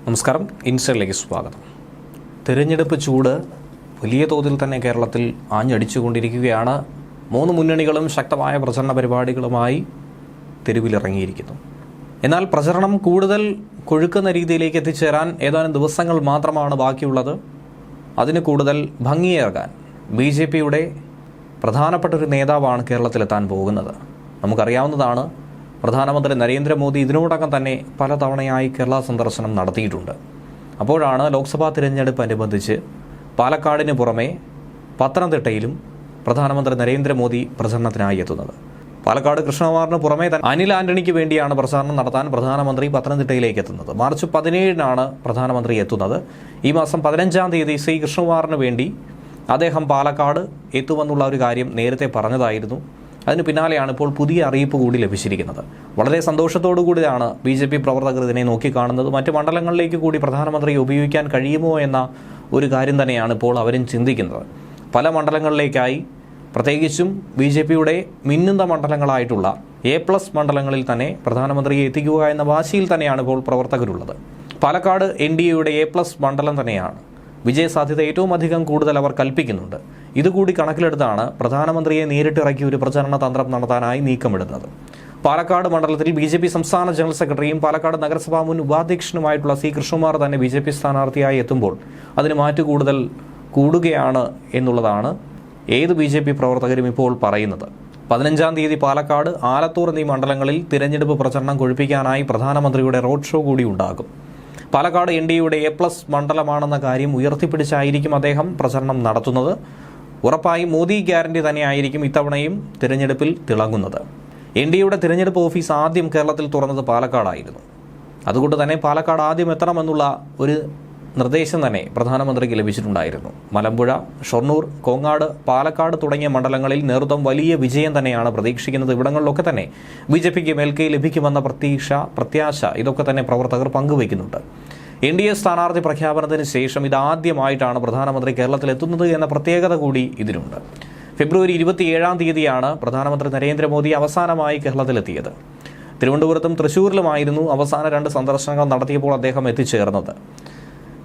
നമസ്കാരം, ഇൻസൈഡിലേക്ക് സ്വാഗതം. തിരഞ്ഞെടുപ്പ് ചൂട് വലിയ തോതിൽ തന്നെ കേരളത്തിൽ ആഞ്ഞടിച്ചുകൊണ്ടിരിക്കുകയാണ്. മൂന്ന് മുന്നണികളും ശക്തമായ പ്രചരണ പരിപാടികളുമായി തെരുവിലിറങ്ങിയിരിക്കുന്നു. എന്നാൽ പ്രചരണം കൂടുതൽ കൊഴുക്കുന്ന രീതിയിലേക്ക് എത്തിച്ചേരാൻ ഏതാനും ദിവസങ്ങൾ മാത്രമാണ് ബാക്കിയുള്ളത്. അതിന് കൂടുതൽ ഭംഗിയേകാൻ BJPയുടെ പ്രധാനപ്പെട്ട ഒരു നേതാവാണ് കേരളത്തിലെത്താൻ പോകുന്നത്. നമുക്കറിയാവുന്നതാണ്, പ്രധാനമന്ത്രി നരേന്ദ്രമോദി ഇതിനോടകം തന്നെ പലതവണയായി കേരള സന്ദർശനം നടത്തിയിട്ടുണ്ട്. അപ്പോഴാണ് ലോക്സഭാ തിരഞ്ഞെടുപ്പ് അനുബന്ധിച്ച് പാലക്കാടിന് പുറമെ പത്തനംതിട്ടയിലും പ്രധാനമന്ത്രി നരേന്ദ്രമോദി പ്രചരണത്തിനായി എത്തുന്നത്. പാലക്കാട് കൃഷ്ണകുമാറിന് പുറമെ തന്നെ അനിൽ ആന്റണിക്ക് വേണ്ടിയാണ് പ്രചാരണം നടത്താൻ പ്രധാനമന്ത്രി പത്തനംതിട്ടയിലേക്ക് എത്തുന്നത്. മാർച്ച് 17 പ്രധാനമന്ത്രി എത്തുന്നത്. ഈ മാസം 15 ശ്രീ കൃഷ്ണകുമാറിന് വേണ്ടി അദ്ദേഹം പാലക്കാട് എത്തുമെന്നുള്ള ഒരു കാര്യം നേരത്തെ പറഞ്ഞതായിരുന്നു. അതിന് പിന്നാലെയാണ് ഇപ്പോൾ പുതിയ അറിയിപ്പ് കൂടി ലഭിച്ചിരിക്കുന്നത്. വളരെ സന്തോഷത്തോടു കൂടിയാണ് BJP പ്രവർത്തകർ ഇതിനെ നോക്കിക്കാണുന്നത്. മറ്റ് മണ്ഡലങ്ങളിലേക്ക് കൂടി പ്രധാനമന്ത്രിയെ ഉപയോഗിക്കാൻ കഴിയുമോ എന്ന ഒരു കാര്യം തന്നെയാണ് ഇപ്പോൾ അവരും ചിന്തിക്കുന്നത്. പല മണ്ഡലങ്ങളിലേക്കായി, പ്രത്യേകിച്ചും BJPയുടെ മിന്നുന്ന മണ്ഡലങ്ങളായിട്ടുള്ള A+ മണ്ഡലങ്ങളിൽ തന്നെ പ്രധാനമന്ത്രിയെ എത്തിക്കുക എന്ന വാശിയിൽ തന്നെയാണ് ഇപ്പോൾ പ്രവർത്തകരുള്ളത്. പാലക്കാട് NDAയുടെ A+ മണ്ഡലം തന്നെയാണ്. വിജയസാധ്യത ഏറ്റവും അധികം കൂടുതൽ അവർ കൽപ്പിക്കുന്നുണ്ട്. ഇതുകൂടി കണക്കിലെടുത്താണ് പ്രധാനമന്ത്രിയെ നേരിട്ടിറക്കി ഒരു പ്രചരണ തന്ത്രം നടത്താനായി നീക്കമിടുന്നത്. പാലക്കാട് മണ്ഡലത്തിൽ BJP സംസ്ഥാന ജനറൽ സെക്രട്ടറിയും പാലക്കാട് നഗരസഭാ മുൻ ഉപാധ്യക്ഷനുമായിട്ടുള്ള C കൃഷ്ണകുമാർ തന്നെ BJP സ്ഥാനാർത്ഥിയായി എത്തുമ്പോൾ അതിന് മാറ്റു കൂടുതൽ കൂടുകയാണ് എന്നുള്ളതാണ് ഏത് BJP പ്രവർത്തകരും ഇപ്പോൾ പറയുന്നത്. 15 പാലക്കാട്, ആലത്തൂർ എന്നീ മണ്ഡലങ്ങളിൽ തിരഞ്ഞെടുപ്പ് പ്രചരണം കൊഴുപ്പിക്കാനായി പ്രധാനമന്ത്രിയുടെ റോഡ് ഷോ കൂടി ഉണ്ടാകും. പാലക്കാട് NDAയുടെ A+ മണ്ഡലമാണെന്ന കാര്യം ഉയർത്തിപ്പിടിച്ചായിരിക്കും അദ്ദേഹം പ്രചരണം നടത്തുന്നത്. ഉറപ്പായും മോദി ഗ്യാരണ്ടി തന്നെയായിരിക്കും ഇത്തവണയും തിരഞ്ഞെടുപ്പിൽ തിളങ്ങുന്നത്. NDAയുടെ തിരഞ്ഞെടുപ്പ് ഓഫീസ് ആദ്യം കേരളത്തിൽ തുറന്നത് പാലക്കാടായിരുന്നു. അതുകൊണ്ട് തന്നെ പാലക്കാട് ആദ്യം എത്തണമെന്നുള്ള ഒരു നിർദ്ദേശം തന്നെ പ്രധാനമന്ത്രിക്ക് ലഭിച്ചിട്ടുണ്ടായിരുന്നു. മലമ്പുഴ, ഷൊർണൂർ, കോങ്ങാട്, പാലക്കാട് തുടങ്ങിയ മണ്ഡലങ്ങളിൽ നേതൃത്വം വലിയ വിജയം തന്നെയാണ് പ്രതീക്ഷിക്കുന്നത്. ഇവിടങ്ങളിലൊക്കെ തന്നെ BJPക്ക് മേൽക്കൈ ലഭിക്കുമെന്ന പ്രത്യാശ ഇതൊക്കെ തന്നെ പ്രവർത്തകർ പങ്കുവയ്ക്കുന്നുണ്ട്. NDA സ്ഥാനാർത്ഥി പ്രഖ്യാപനത്തിന് ശേഷം ഇതാദ്യമായിട്ടാണ് പ്രധാനമന്ത്രി കേരളത്തിലെത്തുന്നത് എന്ന പ്രത്യേകത കൂടി ഇതിനുണ്ട്. ഫെബ്രുവരി 27 പ്രധാനമന്ത്രി നരേന്ദ്രമോദി അവസാനമായി കേരളത്തിലെത്തിയത്. തിരുവനന്തപുരത്തും തൃശ്ശൂരിലുമായിരുന്നു അവസാന 2 സന്ദർശനങ്ങൾ നടത്തിയപ്പോൾ അദ്ദേഹം എത്തിച്ചേർന്നത്.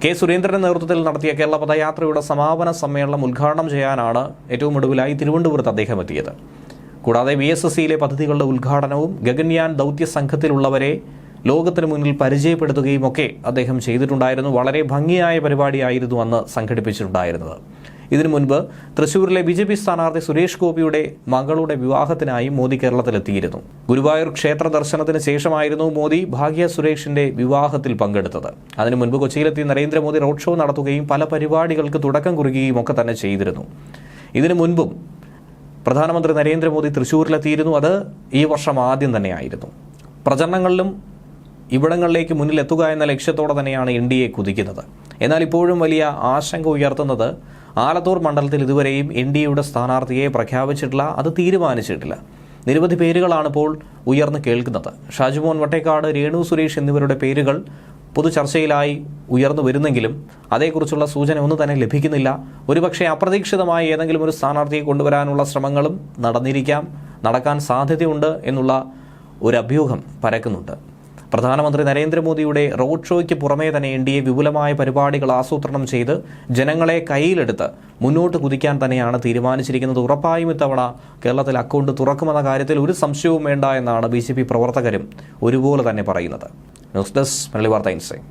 K. സുരേന്ദ്രന്റെ നേതൃത്വത്തിൽ നടത്തിയ കേരള പദയാത്രയുടെ സമാപന സമ്മേളനം ഉദ്ഘാടനം ചെയ്യാനാണ് ഏറ്റവും ഒടുവിലായി തിരുവനന്തപുരത്ത് അദ്ദേഹം എത്തിയത്. കൂടാതെ VSSCയിലെ പദ്ധതികളുടെ ഉദ്ഘാടനവും ഗഗൻയാൻ ദൗത്യ സംഘത്തിലുള്ളവരെ ലോകത്തിന് മുന്നിൽ പരിചയപ്പെടുത്തുകയും ഒക്കെ അദ്ദേഹം ചെയ്തിട്ടുണ്ടായിരുന്നു. വളരെ ഭംഗിയായ പരിപാടിയായിരുന്നു അന്ന് സംഘടിപ്പിച്ചിട്ടുണ്ടായിരുന്നത്. ഇതിനു മുൻപ് തൃശ്ശൂരിലെ BJP സ്ഥാനാർത്ഥി സുരേഷ് ഗോപിയുടെ മകളുടെ വിവാഹത്തിനായി മോദി കേരളത്തിലെത്തിയിരുന്നു. ഗുരുവായൂർ ക്ഷേത്ര ദർശനത്തിന് ശേഷമായിരുന്നു മോദി ഭാഗ്യ സുരേഷിന്റെ വിവാഹത്തിൽ പങ്കെടുത്തത്. അതിനു മുൻപ് കൊച്ചിയിലെത്തി നരേന്ദ്രമോദി റോഡ് ഷോ നടത്തുകയും പല പരിപാടികൾക്ക് തുടക്കം കുറിക്കുകയും ഒക്കെ തന്നെ ചെയ്തിരുന്നു. ഇതിനു മുൻപും പ്രധാനമന്ത്രി നരേന്ദ്രമോദി തൃശ്ശൂരിലെത്തിയിരുന്നു. അത് ഈ വർഷം ആദ്യം തന്നെയായിരുന്നു. പ്രചരണങ്ങളിലും ഇവിടങ്ങളിലേക്ക് മുന്നിലെത്തുക എന്ന ലക്ഷ്യത്തോടെ തന്നെയാണ് NDA കുതിക്കുന്നത്. എന്നാൽ ഇപ്പോഴും വലിയ ആശങ്ക ഉയർത്തുന്നത് ആലത്തൂർ മണ്ഡലത്തിൽ ഇതുവരെയും NDAയുടെ സ്ഥാനാർത്ഥിയെ പ്രഖ്യാപിച്ചിട്ടില്ല, അത് തീരുമാനിച്ചിട്ടില്ല. നിരവധി പേരുകളാണ് ഇപ്പോൾ ഉയർന്നു കേൾക്കുന്നത്. ഷാജിമോൻ വട്ടേക്കാട്, രേണു സുരേഷ് എന്നിവരുടെ പേരുകൾ പൊതു ചർച്ചയിലായി ഉയർന്നു വരുന്നെങ്കിലും അതേക്കുറിച്ചുള്ള സൂചന ഒന്നും തന്നെ ലഭിക്കുന്നില്ല. ഒരുപക്ഷെ അപ്രതീക്ഷിതമായി ഏതെങ്കിലും ഒരു സ്ഥാനാർത്ഥിയെ കൊണ്ടുവരാനുള്ള ശ്രമങ്ങളും നടക്കാൻ സാധ്യതയുണ്ട് എന്നുള്ള ഒരു അഭ്യൂഹം പരക്കുന്നുണ്ട്. പ്രധാനമന്ത്രി നരേന്ദ്രമോദിയുടെ റോഡ് ഷോയ്ക്ക് പുറമേ തന്നെ NDA വിപുലമായ പരിപാടികൾ ആസൂത്രണം ചെയ്ത് ജനങ്ങളെ കയ്യിലെടുത്ത് മുന്നോട്ട് കുതിക്കാൻ തന്നെയാണ് തീരുമാനിച്ചിരിക്കുന്നത്. ഉറപ്പായും ഇത്തവണ കേരളത്തിൽ അക്കൗണ്ട് തുറക്കുമെന്ന കാര്യത്തിൽ ഒരു സംശയവും വേണ്ട എന്നാണ് BJP പ്രവർത്തകരും ഒരുപോലെ തന്നെ പറയുന്നത്. ന്യൂസ് ഡെസ്ക് മലയാളി വാർത്ത ഇൻസൈഡ്.